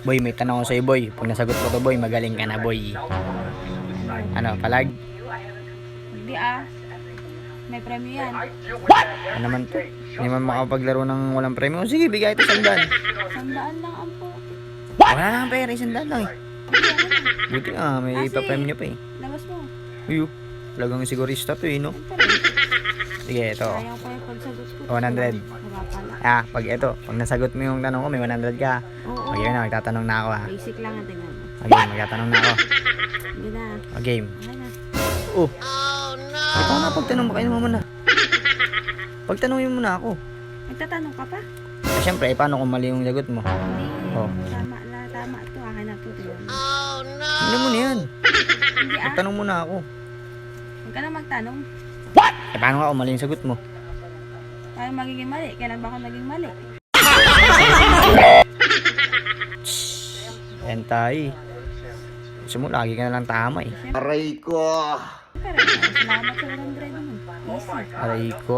Boy, may tanong ko sa'yo, boy. Pag nasagot ko to, boy, magaling ka na, boy. Ano, palag? Hindi may premyo yan. Ano naman to? Hindi man makapaglaro ng walang premyo. Sige, bigay ito 100. 100 lang ang puti. Wala na ang pera, 100 lang eh. Buti nga, may Kasi, ipapremyo pa eh. Labas mo. Uyo, talagang sigurista to eh, no? Sige, ito. Ayaw ko yung pagsagot ko. 100. Wala pala. Pag ito, pag nasagot mo yung tanong ko, may 100 ka. Oo. Okay na, magtatanong na ako ha. Basic lang ang tingnan mo. Okay, magtatanong na ako. Hindi na. Okay. Okay na. Oh no! Ikaw na, pagtanong mo kayo naman na. Pagtanongin mo na ako. Nagtatanong ka pa? Siyempre, paano kung mali yung sagot mo? Hindi. Oh. Tama to. Akin na to. Tingnan mo. Ano mo na yan? Hindi Pagtanong mo na ako. Huwag ka na magtanong. Paano ka kung mali yung sagot mo? Paano magiging mali? Kailan ba ako naging mali? Yan tayo. Gusto mo, lagi ka na lang tama eh. Aray ko! Pero salamat sa 100 naman. Easy. Aray ko.